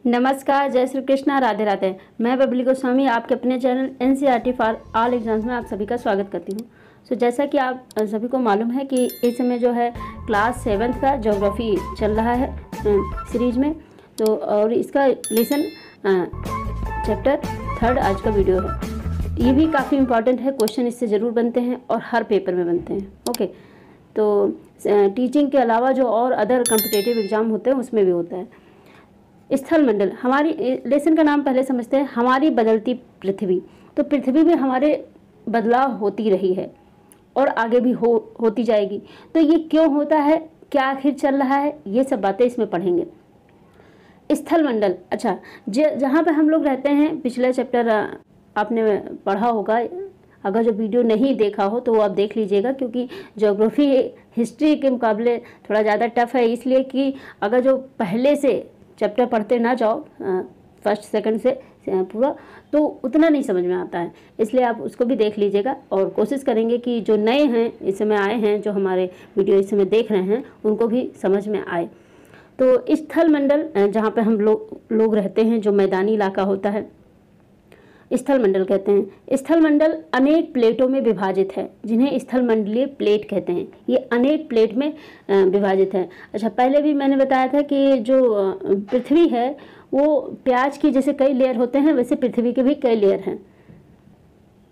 नमस्कार, जय श्री कृष्णा, राधे राधे। मैं बबली गोस्वामी आपके अपने channel NCERT for all exams में आप सभी का स्वागत करती हूँ। जैसा कि आप सभी को मालूम है कि इस समय जो है क्लास 7th का ज्योग्राफी चल रहा है सीरीज में, तो और इसका लेसन चैप्टर 3 आज का वीडियो है। ये भी काफ़ी इंपॉर्टेंट है, क्वेश्चन इससे ज़रूर बनते हैं और हर पेपर में बनते हैं। ओके, तो टीचिंग के अलावा जो और अदर कॉम्पिटिटिव एग्ज़ाम होते हैं उसमें भी होता है। स्थल मंडल, हमारी लेसन का नाम पहले समझते हैं, हमारी बदलती पृथ्वी। तो पृथ्वी में हमारे बदलाव होती रही है और आगे भी होती जाएगी। तो ये क्यों होता है, क्या आखिर चल रहा है, ये सब बातें इसमें पढ़ेंगे। स्थल मंडल, अच्छा, जहाँ पे हम लोग रहते हैं, पिछला चैप्टर आपने पढ़ा होगा। अगर जो वीडियो नहीं देखा हो तो वो आप देख लीजिएगा, क्योंकि ज्योग्राफी हिस्ट्री के मुकाबले थोड़ा ज़्यादा टफ है, इसलिए कि अगर जो पहले से चैप्टर पढ़ते ना जाओ फर्स्ट सेकंड से पूरा, तो उतना नहीं समझ में आता है। इसलिए आप उसको भी देख लीजिएगा और कोशिश करेंगे कि जो नए हैं, इस समय आए हैं, जो हमारे वीडियो इस समय देख रहे हैं, उनको भी समझ में आए। तो स्थल मंडल, जहाँ पे हम लोग रहते हैं, जो मैदानी इलाका होता है, स्थल मंडल कहते हैं। स्थल मंडल अनेक प्लेटों में विभाजित है, जिन्हें स्थल मंडलीय प्लेट कहते हैं। ये अनेक प्लेट में विभाजित है। अच्छा, पहले भी मैंने बताया था कि जो पृथ्वी है वो प्याज की जैसे कई लेयर होते हैं, वैसे पृथ्वी के भी कई लेयर हैं।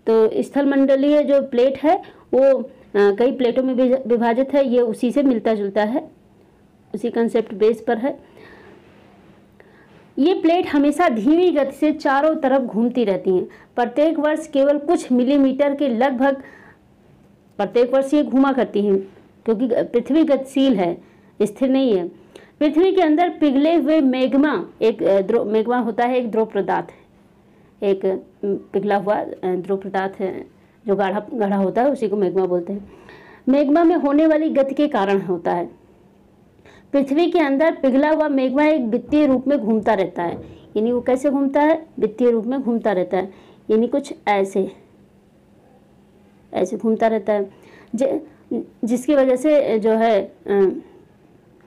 तो स्थल मंडलीय जो प्लेट है वो कई प्लेटों में विभाजित है। ये उसी से मिलता जुलता है, उसी कंसेप्ट बेस पर है। ये प्लेट हमेशा धीमी गति से चारों तरफ घूमती रहती हैं। प्रत्येक वर्ष केवल कुछ मिलीमीटर के लगभग प्रत्येक वर्ष ये घूमा करती हैं, क्योंकि पृथ्वी गतिशील है, स्थिर नहीं है। पृथ्वी के अंदर पिघले हुए मैग्मा, मैग्मा होता है एक द्रव पदार्थ, एक पिघला हुआ द्रव पदार्थ है जो गाढ़ा होता है, उसी को मैग्मा बोलते हैं। मैग्मा में होने वाली गति के कारण होता है। पृथ्वी के अंदर पिघला हुआ मैग्मा एक वृत्तीय रूप में घूमता रहता है। यानी वो कैसे घूमता है? वृत्तीय रूप में घूमता रहता है, यानी कुछ ऐसे घूमता रहता है, जिसकी वजह से जो है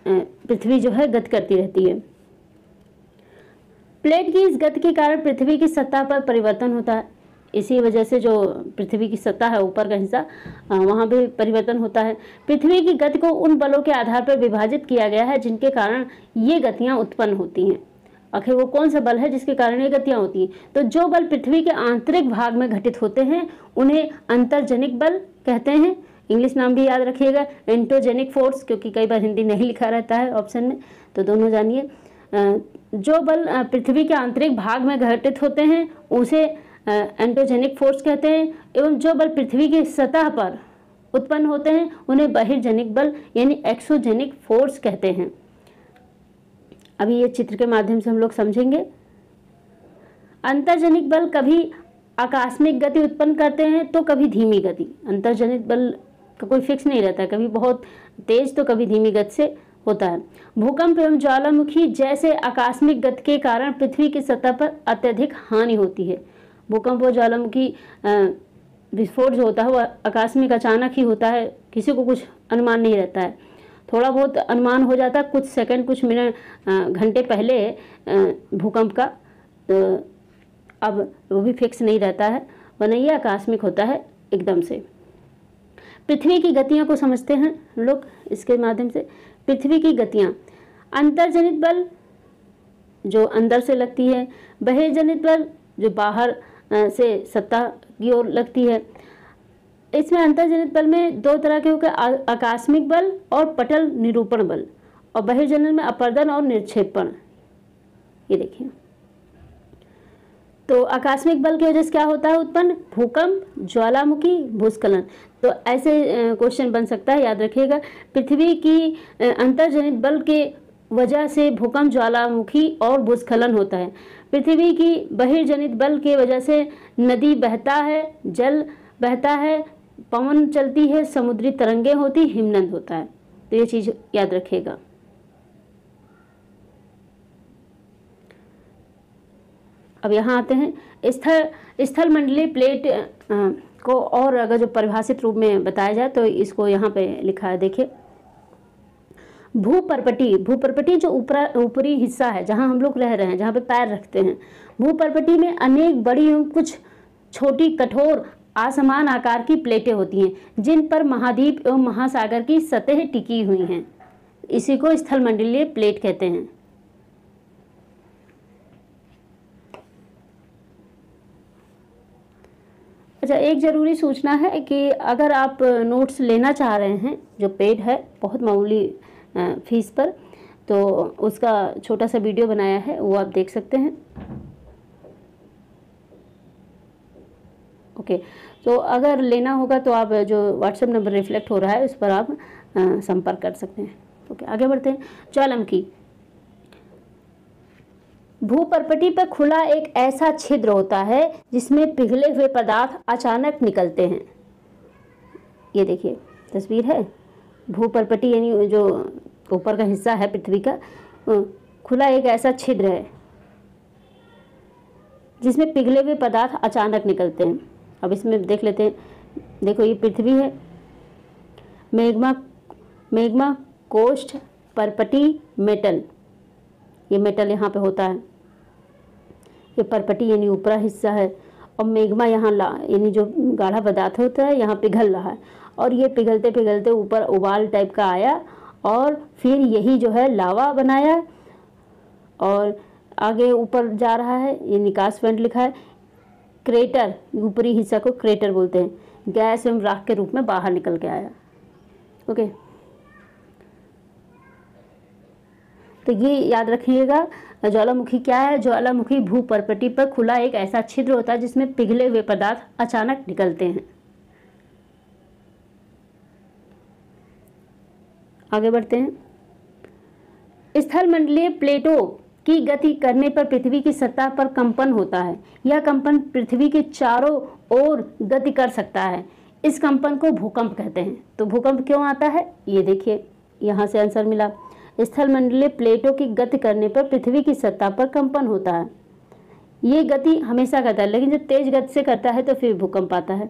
पृथ्वी जो है गति करती रहती है। प्लेट की इस गति के कारण पृथ्वी की सतह पर परिवर्तन होता है। इसी वजह से जो पृथ्वी की सतह है, ऊपर का हिस्सा, वहाँ भी परिवर्तन होता है। पृथ्वी की गति को उन बलों के आधार पर विभाजित किया गया है जिनके कारण ये गतियाँ उत्पन्न होती हैं। आखिर वो कौन सा बल है जिसके कारण ये गतियाँ होती हैं? तो जो बल पृथ्वी के आंतरिक भाग में घटित होते हैं उन्हें अंतर्जनिक बल कहते हैं। इंग्लिश नाम भी याद रखिएगा, एंटोजेनिक फोर्स, क्योंकि कई बार हिंदी नहीं लिखा रहता है ऑप्शन में, तो दोनों जानिए। जो बल पृथ्वी के आंतरिक भाग में घटित होते हैं उसे एंटोजेनिक फोर्स कहते हैं, एवं जो बल पृथ्वी की सतह पर उत्पन्न होते हैं उन्हें बहिर्जनिक बल यानी एक्सोजेनिक फोर्स कहते हैं। अभी ये चित्र के माध्यम से हम लोग समझेंगे। अंतर्जनिक बल कभी आकस्मिक गति उत्पन्न करते हैं तो कभी धीमी गति। अंतर्जनिक बल का कोई फिक्स नहीं रहता है, कभी बहुत तेज तो कभी धीमी गति से होता है। भूकंप एवं ज्वालामुखी जैसे आकस्मिक गति के कारण पृथ्वी की सतह पर अत्यधिक हानि होती है। भूकंप और ज्वालामुखी विस्फोट जो होता है वह आकस्मिक अचानक ही होता है, किसी को कुछ अनुमान नहीं रहता है। थोड़ा बहुत अनुमान हो जाता है कुछ सेकंड, कुछ मिनट, घंटे पहले भूकंप का, तो अब वो भी फिक्स नहीं रहता है, वरना ये आकस्मिक होता है एकदम से। पृथ्वी की गतियों को समझते हैं हम लोग इसके माध्यम से। पृथ्वी की गतियाँ, अंतर्जनित बल जो अंदर से लगती है, बहिर्जनित बल जो बाहर से सतह की ओर लगती है। इसमें अंतर्जनित बल में दो तरह के होकर आकस्मिक बल और पटल निरूपण बल, और बहिर्जनित में अपर्दन और निक्षेपण। ये देखिए, तो आकस्मिक बल की वजह से क्या होता है उत्पन्न? भूकंप, ज्वालामुखी, भूस्खलन। तो ऐसे क्वेश्चन बन सकता है, याद रखिएगा। पृथ्वी की अंतर्जनित बल के वजह से भूकंप, ज्वालामुखी और भूस्खलन होता है। पृथ्वी की बहिर्जनित बल के वजह से नदी बहता है, जल बहता है, पवन चलती है, समुद्री तरंगें होती, हिमनद होता है। तो ये चीज़ याद रखिएगा। अब यहाँ आते हैं स्थल मंडलीय प्लेट को, और अगर जो परिभाषित रूप में बताया जाए तो इसको यहाँ पे लिखा है, देखिए। भूपर्पटी, भूपर्पटी जो ऊपरी हिस्सा है जहाँ हम लोग रह रहे हैं, जहाँ पे पैर रखते हैं, भूपर्पटी में अनेक बड़ी एवं कुछ छोटी कठोर असमान आकार की प्लेटें होती हैं जिन पर महाद्वीप एवं महासागर की सतह टिकी हुई हैं। इसी को स्थलमंडलीय प्लेट कहते हैं। अच्छा, एक ज़रूरी सूचना है कि अगर आप नोट्स लेना चाह रहे हैं, जो पेड है बहुत मामूली फीस पर, तो उसका छोटा सा वीडियो बनाया है, वो आप देख सकते हैं। ओके, तो अगर लेना होगा तो आप जो व्हाट्सएप नंबर रिफ्लेक्ट हो रहा है उस पर आप संपर्क कर सकते हैं। ओके, आगे बढ़ते हैं। ज्वालामुखी, भूपर्पटी पर खुला एक ऐसा छिद्र होता है जिसमें पिघले हुए पदार्थ अचानक निकलते हैं। ये देखिए तस्वीर है, भूपर्पटी यानी जो ऊपर का हिस्सा है पृथ्वी का, खुला एक ऐसा छिद्र है जिसमें पिघले हुए पदार्थ अचानक निकलते हैं। अब इसमें देख लेते हैं। देखो ये पृथ्वी है, मैग्मा कोस्ट पर्पटी मेटल, ये मेटल यहाँ पे होता है। ये पर्पटी यानी ऊपरा हिस्सा है, और मैग्मा यहाँ यानी जो गाढ़ा पदार्थ होता है यहाँ पिघल रहा है, और ये पिघलते पिघलते ऊपर उबाल टाइप का आया, और फिर यही जो है लावा बनाया, और आगे ऊपर जा रहा है। ये निकास वेंट लिखा है। क्रेटर, ऊपरी हिस्सा को क्रेटर बोलते हैं, गैस एवं राख के रूप में बाहर निकल के आया। ओके, तो ये याद रखिएगा। ज्वालामुखी क्या है? ज्वालामुखी भूपर्पटी पर खुला एक ऐसा छिद्र होता है जिसमें पिघले हुए पदार्थ अचानक निकलते हैं। आगे बढ़ते हैं। स्थलमंडलीय प्लेटों की गति करने पर पृथ्वी की सतह पर कंपन होता है। यह कंपन पृथ्वी के चारों ओर गति कर सकता है। इस कंपन को भूकंप कहते हैं। तो भूकंप क्यों आता है? ये देखिए, यहाँ से आंसर मिला। स्थलमंडलीय प्लेटों की गति करने पर पृथ्वी की सतह पर कंपन होता है। ये गति हमेशा करता है, लेकिन जब तेज गति से करता है तो फिर भूकंप आता है।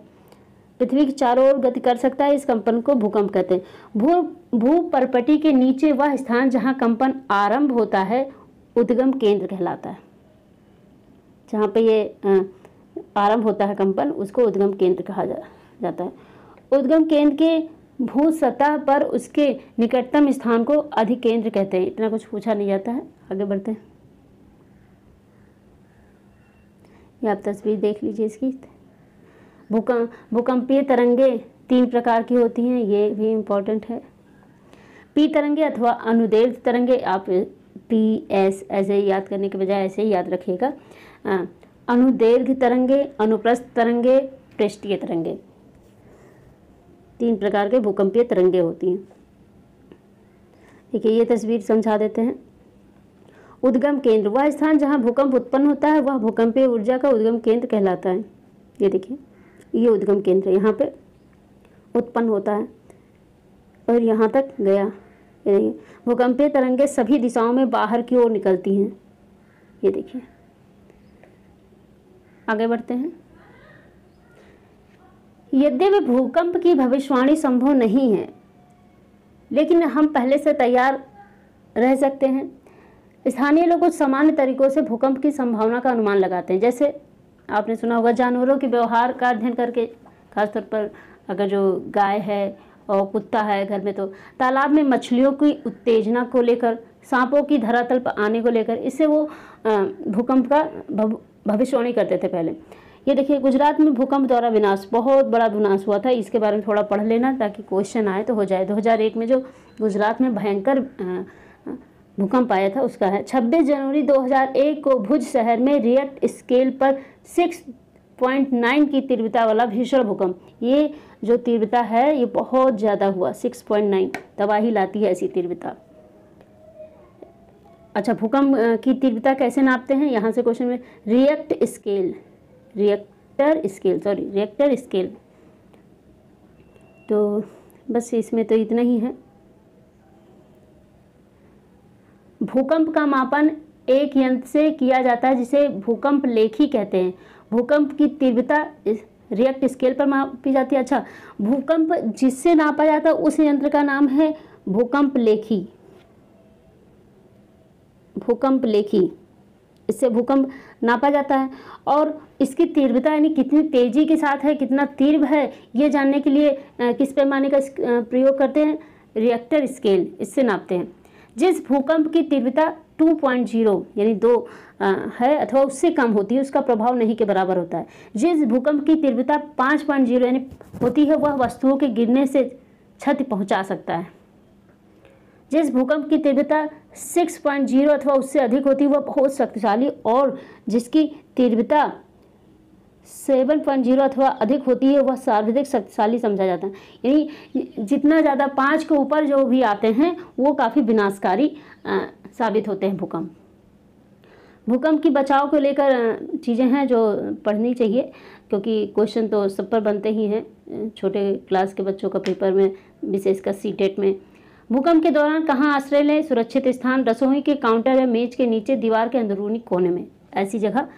पृथ्वी के चारों ओर गति कर सकता है, इस कंपन को भूकंप कहते हैं। भूपर्पटी के नीचे वह स्थान जहाँ कंपन आरंभ होता है उद्गम केंद्र कहलाता है। जहाँ पे ये आरंभ होता है कंपन, उसको उद्गम केंद्र कहा जाता है। उद्गम केंद्र के भू सतह पर उसके निकटतम स्थान को अधिकेंद्र कहते हैं। इतना कुछ पूछा नहीं जाता है। आगे बढ़ते हैं। ये आप तस्वीर देख लीजिए इसकी। भूकंपीय तरंगे 3 प्रकार की होती हैं, ये भी इम्पोर्टेंट है। पी तरंगे अथवा अनुदैर्घ्य तरंगे, आप PS ऐसे ही याद करने के बजाय ऐसे ही याद रखिएगा। अनुदैर्घ्य तरंगे, अनुप्रस्थ तरंगे, पृष्ठीय तरंगे, 3 प्रकार के भूकंपीय तरंगे होती हैं। देखिए ये तस्वीर समझा देते हैं। उद्गम केंद्र, वह स्थान जहां भूकंप उत्पन्न होता है वह भूकंपीय ऊर्जा का उद्गम केंद्र कहलाता है। ये देखिए, ये उद्गम केंद्र यहाँ पे उत्पन्न होता है और यहाँ तक गया। ये देखिए, भूकंपीय तरंगे सभी दिशाओं में बाहर की ओर निकलती हैं। ये देखिए, आगे बढ़ते हैं। यद्यपि भूकंप की भविष्यवाणी संभव नहीं है, लेकिन हम पहले से तैयार रह सकते हैं। स्थानीय लोग कुछ सामान्य तरीकों से भूकंप की संभावना का अनुमान लगाते हैं। जैसे आपने सुना होगा, जानवरों के व्यवहार का अध्ययन करके, खासतौर पर अगर जो गाय है और कुत्ता है घर में, तो तालाब में मछलियों की उत्तेजना को लेकर, सांपों की धरातल पर आने को लेकर, इससे वो भूकंप का भविष्यवाणी करते थे पहले। ये देखिए, गुजरात में भूकंप द्वारा विनाश, बहुत बड़ा विनाश हुआ था। इसके बारे में थोड़ा पढ़ लेना ताकि क्वेश्चन आए तो हो जाए। 2001 में जो गुजरात में भयंकर भूकंप आया था उसका है। 26 जनवरी 2001 को भुज शहर में रिएक्ट स्केल पर 6.9 की तीव्रता वाला भीषण भूकंप, ये जो तीव्रता है ये बहुत ज़्यादा हुआ। 6.9 तबाही लाती है ऐसी तीव्रता। अच्छा, भूकंप की तीव्रता कैसे नापते हैं? यहाँ से क्वेश्चन में रिएक्टर स्केल। तो बस इसमें तो इतना ही है। भूकंप का मापन एक यंत्र से किया जाता है जिसे भूकंप लेखी कहते हैं। भूकंप की तीव्रता रिएक्ट स्केल पर मापी जाती है। अच्छा, भूकंप जिससे नापा जाता है उस यंत्र का नाम है भूकंप लेखी। भूकंप लेखी, इससे भूकंप नापा जाता है। और इसकी तीव्रता यानी कितनी तेजी के साथ है, कितना तीव्र है, ये जानने के लिए किस पैमाने का प्रयोग करते हैं, रिएक्टर स्केल, इससे नापते हैं। जिस भूकंप की तीव्रता 2.0 यानी 2 है अथवा उससे कम होती है, उसका प्रभाव नहीं के बराबर होता है। जिस भूकंप की तीव्रता 5.0 यानी होती है, वह वस्तुओं के गिरने से क्षति पहुंचा सकता है। जिस भूकंप की तीव्रता 6.0 अथवा उससे अधिक होती है, वह बहुत शक्तिशाली, और जिसकी तीव्रता 7.0 अथवा अधिक होती है, वह सर्वाधिक शक्तिशाली समझा जाता है। यानी जितना ज़्यादा 5 के ऊपर जो भी आते हैं वो काफ़ी विनाशकारी साबित होते हैं भूकंप। भूकंप की बचाव को लेकर चीज़ें हैं जो पढ़नी चाहिए, क्योंकि क्वेश्चन तो सब पर बनते ही हैं छोटे क्लास के बच्चों का पेपर में, विशेषकर सीटेट में। भूकंप के दौरान कहाँ आश्रय लें? सुरक्षित स्थान, रसोई के काउंटर या मेज के नीचे, दीवार के अंदरूनी कोने में, ऐसी जगह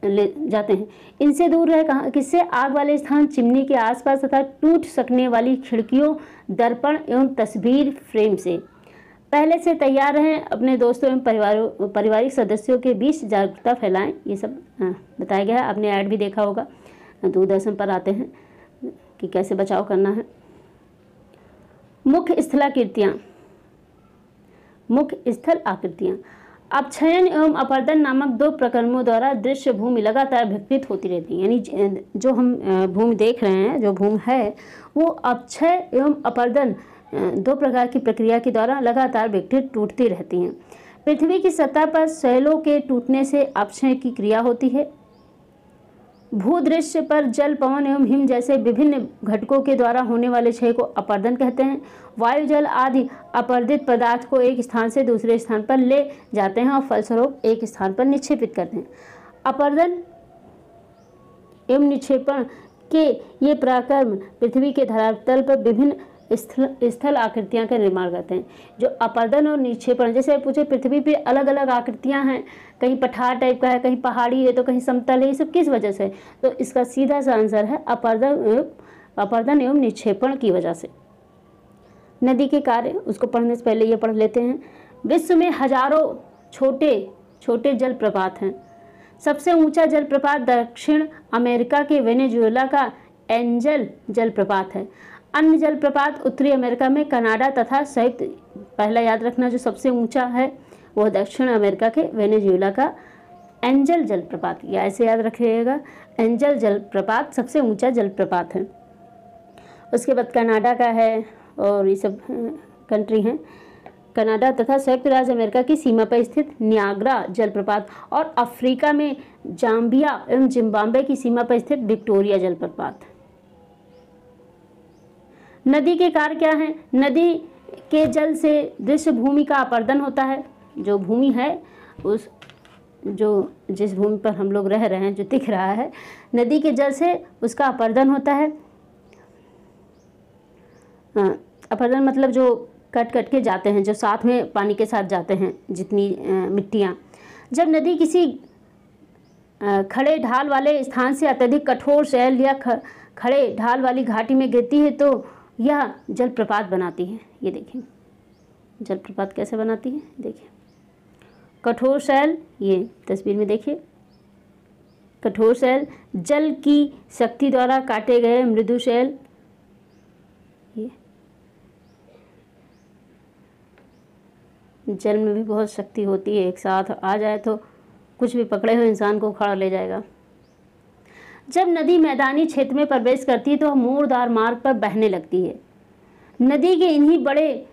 ले जाते हैं। इनसे दूर रहे कहाँ, किससे? आग वाले स्थान, चिमनी के आसपास तथा टूट सकने वाली खिड़कियों, दर्पण एवं तस्वीर फ्रेम से। पहले से तैयार रहें, अपने दोस्तों एवं पारिवारिक सदस्यों के बीच जागरूकता फैलाएं। ये सब बताया गया है, आपने ऐड भी देखा होगा, दूरदर्शन पर आते हैं कि कैसे बचाव करना है। मुख्य स्थलाकृतियाँ, मुख्य स्थल आकृतियाँ अपक्षयन एवं अपर्दन नामक 2 प्रक्रमों द्वारा दृश्य भूमि लगातार विकृत होती रहती है। यानी जो हम भूमि देख रहे हैं, जो भूमि है, वो अपक्षय एवं अपर्दन 2 प्रकार की प्रक्रिया के द्वारा लगातार विकृत टूटती रहती हैं। पृथ्वी की सतह पर शैलों के टूटने से अपक्षय की क्रिया होती है। भूदृश्य पर जल, पवन एवं हिम जैसे विभिन्न घटकों के द्वारा होने वाले क्षय को अपर्दन कहते हैं। वायु, जल आदि अपर्दित पदार्थ को एक स्थान से दूसरे स्थान पर ले जाते हैं और फलस्वरूप एक स्थान पर निक्षेपित करते हैं। अपर्दन एवं निक्षेपण के ये पराक्रम पृथ्वी के धरातल पर विभिन्न स्थल आकृतियां का निर्माण करते हैं। जो अपर्दन और निक्षेपण, जैसे पूछे पृथ्वी पे अलग अलग आकृतियां हैं, कहीं पठार टाइप का है, कहीं पहाड़ी है, तो कहीं समतल है, ये सब किस वजह से? तो इसका सीधा सा आंसर है अपर्दन एवं निक्षेपण की वजह से। नदी के कार्य, उसको पढ़ने से पहले ये पढ़ लेते हैं। विश्व में हजारों छोटे छोटे जलप्रपात हैं। सबसे ऊंचा जलप्रपात दक्षिण अमेरिका के वेनेजुएला का एंजल जलप्रपात है। अन्य जलप्रपात उत्तरी अमेरिका में कनाडा तथा संयुक्त, पहला याद रखना जो सबसे ऊंचा है वह दक्षिण अमेरिका के वेनेजुएला का एंजल जलप्रपात, या ऐसे याद रखिएगा, एंजल जलप्रपात सबसे ऊंचा जलप्रपात है। उसके बाद कनाडा का है, और ये सब कंट्री हैं। कनाडा तथा संयुक्त राज्य अमेरिका की सीमा पर स्थित नियाग्रा जलप्रपात, और अफ्रीका में जाम्बिया एवं जिम्बाब्वे की सीमा पर स्थित विक्टोरिया जलप्रपात। नदी के कार्य क्या हैं? नदी के जल से दृश्य भूमि का अपर्दन होता है। जो भूमि है, उस जिस भूमि पर हम लोग रह रहे हैं, जो दिख रहा है, नदी के जल से उसका अपर्दन होता है। अपर्दन मतलब जो कट कट के जाते हैं, जो साथ में पानी के साथ जाते हैं, जितनी मिट्टियाँ। जब नदी किसी खड़े ढाल वाले स्थान से अत्यधिक कठोर शैल या खड़े ढाल वाली घाटी में गिरती है तो यह जलप्रपात बनाती है। ये देखिए जलप्रपात कैसे बनाती है, देखिए कठोर शैल, ये तस्वीर में देखिए कठोर शैल, जल की शक्ति द्वारा काटे गए मृदु शैल, ये जल में भी बहुत शक्ति होती है, एक साथ आ जाए तो कुछ भी पकड़े हुए इंसान को उखाड़ ले जाएगा। जब नदी मैदानी क्षेत्र में प्रवेश करती है तो मोड़दार मार्ग पर बहने लगती है। नदी के इन्हीं बड़े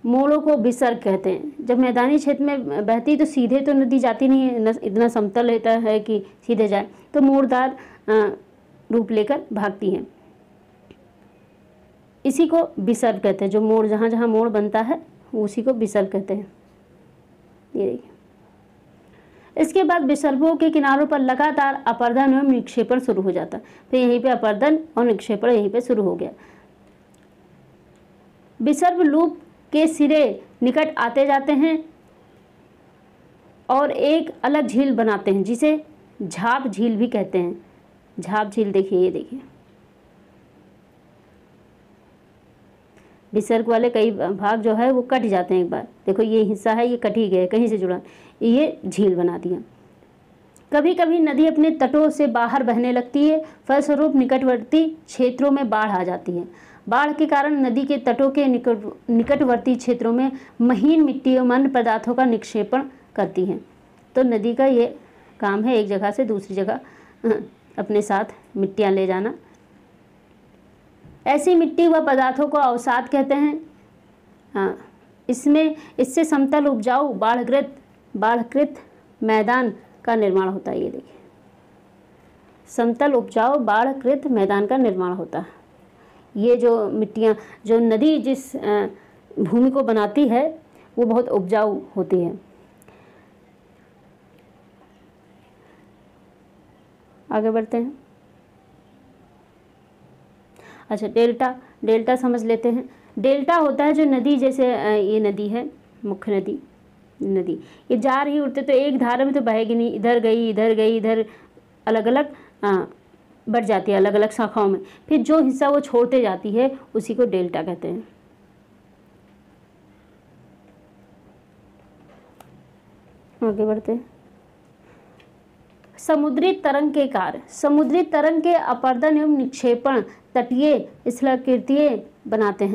मोड़ों को विसर्ग कहते हैं। जब मैदानी क्षेत्र में बहती तो सीधे तो नदी जाती नहीं है, इतना समतल रहता है कि सीधे जाए, तो मोड़दार रूप लेकर भागती है। इसी को विसर्ग कहते हैं। जो मोड़, जहाँ जहाँ मोड़ बनता है उसी को विसर्ग कहते हैं। ये देखिए, इसके बाद विसर्गों के किनारों पर लगातार अपर्दन एवं निक्षेपण शुरू हो जाता है। फिर यहीं पे अपर्दन और निक्षेपण यहीं पे शुरू हो गया। विसर्ग लूप के सिरे निकट आते जाते हैं और एक अलग झील बनाते हैं, जिसे झाप झील भी कहते हैं। झाप झील देखिए, ये देखिए विसर्ग वाले कई भाग जो है वो कट जाते हैं एक बार। देखो ये हिस्सा है, ये कट ही गया, कहीं से जुड़ा, ये झील बना दिया। कभी कभी नदी अपने तटों से बाहर बहने लगती है, फलस्वरूप निकटवर्ती क्षेत्रों में बाढ़ आ जाती है। बाढ़ के कारण नदी के तटों के निकटवर्ती क्षेत्रों में महीन मिट्टी और अन्य पदार्थों का निक्षेपण करती है। तो नदी का ये काम है, एक जगह से दूसरी जगह अपने साथ मिट्टियाँ ले जाना। ऐसी मिट्टी व पदार्थों को अवसाद कहते हैं। इससे समतल उपजाऊ बाढ़कृत मैदान का निर्माण होता है। ये देखिए, समतल उपजाऊ बाढ़कृत मैदान का निर्माण होता है। ये जो मिट्टियाँ, जो नदी जिस भूमि को बनाती है वो बहुत उपजाऊ होती है। आगे बढ़ते हैं। अच्छा, डेल्टा समझ लेते हैं। डेल्टा होता है जो नदी, जैसे ये नदी है, मुख्य नदी ये जा रही उड़ते तो एक धारा में तो बहेगी नहीं, इधर गई इधर अलग अलग बढ़ जाती है, अलग अलग शाखाओं में। फिर जो हिस्सा वो छोड़ते जाती है उसी को डेल्टा कहते हैं। आगे बढ़ते हैं। समुद्री तरंग के कार्य। समुद्री तरंग के अपरदन एवं निक्षेपण तटीय स्थलाकृतियाँ बनाते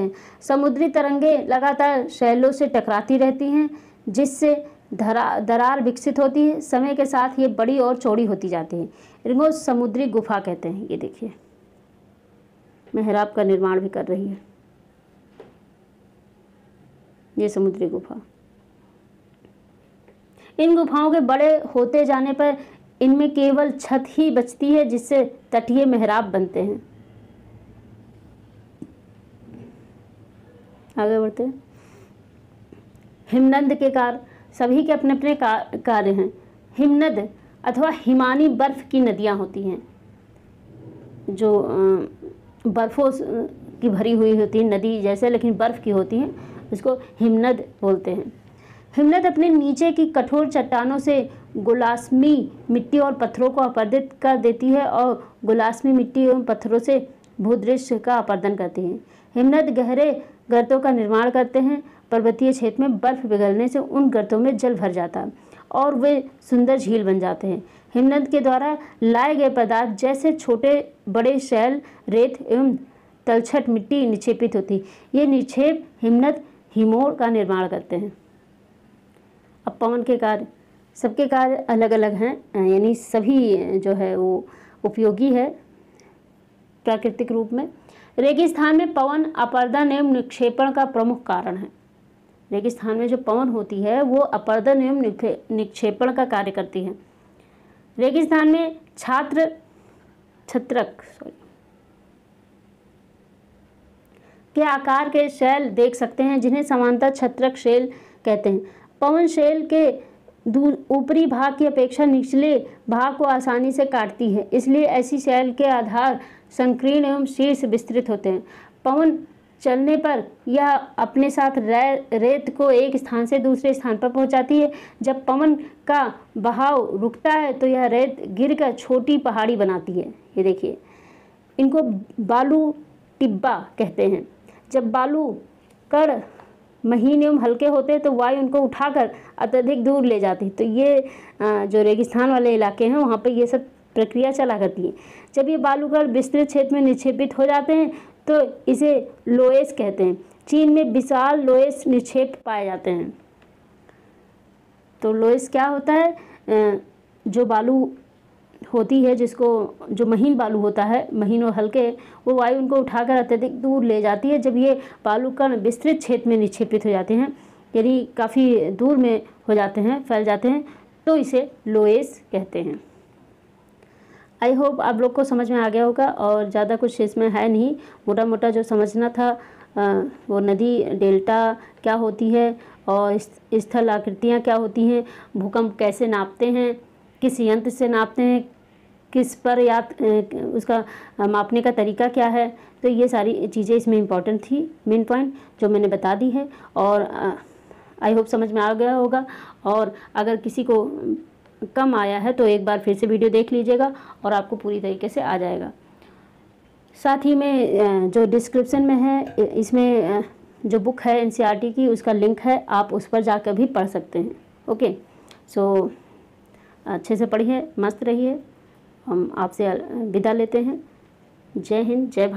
हैं। समुद्री तरंगें लगातार शैलों से टकराती रहती हैं, जिससे दरार विकसित होती है। समय के साथ ये बड़ी और चौड़ी होती जाती है। इनको समुद्री गुफा कहते हैं। ये देखिए, मेहराब का निर्माण भी कर रही है ये समुद्री गुफा। इन गुफाओं के बड़े होते जाने पर इनमें केवल छत ही बचती है, जिससे तटीय मेहराब बनते हैं। आगे बढ़ते हैं। हिमनद के कार्य। सभी के अपने अपने कार्य हैं। हिमनद अथवा हिमानी बर्फ की नदियाँ होती हैं, जो बर्फों की भरी हुई होती है, नदी जैसे लेकिन बर्फ की होती हैं, इसको हिमनद बोलते हैं। हिमनद अपने नीचे की कठोर चट्टानों से गुलास्मी मिट्टी और पत्थरों को अपरदित कर देती है और गुलास्मी मिट्टी एवं पत्थरों से भूदृश्य का अपरदन करती है। हिमनद गहरे गर्तों का निर्माण करते हैं। पर्वतीय क्षेत्र में बर्फ पिघलने से उन गर्तों में जल भर जाता है और वे सुंदर झील बन जाते हैं। हिमनद के द्वारा लाए गए पदार्थ जैसे छोटे बड़े शैल, रेत एवं तलछट मिट्टी निक्षेपित होती। ये निक्षेप हिमनद हिमोड़ का निर्माण करते हैं। अब पवन के कार्य। सबके कार्य अलग अलग हैं, यानी सभी जो है वो उपयोगी है प्राकृतिक रूप में। रेगिस्तान में पवन अपरदन एवं निक्षेपण का प्रमुख कारण है। रेगिस्तान में जो पवन होती है वो अपरदन एवं निक्षेपण का कार्य करती है। रेगिस्तान में छत्रक के आकार के शैल देख सकते हैं, जिन्हें समांतर छत्रक शैल कहते हैं। पवन शैल के ऊपरी भाग की अपेक्षा निचले भाग को आसानी से काटती है, इसलिए ऐसी शैल के आधार संकीर्ण एवं शीर्ष विस्तृत होते हैं। पवन चलने पर यह अपने साथ रेत को एक स्थान से दूसरे स्थान पर पहुंचाती है। जब पवन का बहाव रुकता है तो यह रेत गिरकर छोटी पहाड़ी बनाती है। ये देखिए, इनको बालू टिब्बा कहते हैं। जब बालू कण महीन एवं हल्के होते हैं तो वायु उनको उठाकर अत्यधिक दूर ले जाती है। तो ये जो रेगिस्तान वाले इलाके हैं वहाँ पे ये सब प्रक्रिया चला करती है। जब ये बालूकण विस्तृत क्षेत्र में निक्षेपित हो जाते हैं तो इसे लोएस कहते हैं। चीन में विशाल लोएस निक्षेप पाए जाते हैं। तो लोएस क्या होता है, जो बालू होती है, जिसको जो महीन बालू होता है, महीन और हल्के, वो वायु उनको उठाकर अत्यधिक दूर ले जाती है। जब ये बालूकण विस्तृत क्षेत्र में निक्षेपित हो जाते हैं, यानी काफ़ी दूर में हो जाते हैं, फैल जाते हैं, तो इसे लोएस कहते हैं। आई होप आप लोग को समझ में आ गया होगा और ज़्यादा कुछ इसमें है नहीं। मोटा मोटा जो समझना था वो नदी डेल्टा क्या होती है और स्थल आकृतियाँ क्या होती हैं, भूकंप कैसे नापते हैं, किस यंत्र से नापते हैं, किस पर उसका मापने का तरीका क्या है। तो ये सारी चीज़ें इसमें इम्पॉर्टेंट थी, मेन पॉइंट जो मैंने बता दी है। और आई होप समझ में आ गया होगा। और अगर किसी को कम आया है तो एक बार फिर से वीडियो देख लीजिएगा और आपको पूरी तरीके से आ जाएगा। साथ ही में जो डिस्क्रिप्शन में है इसमें जो बुक है एनसीईआरटी की उसका लिंक है, आप उस पर जाकर भी पढ़ सकते हैं। ओके, सो अच्छे से पढ़िए, मस्त रहिए। हम आपसे विदा लेते हैं। जय हिंद, जय भारत।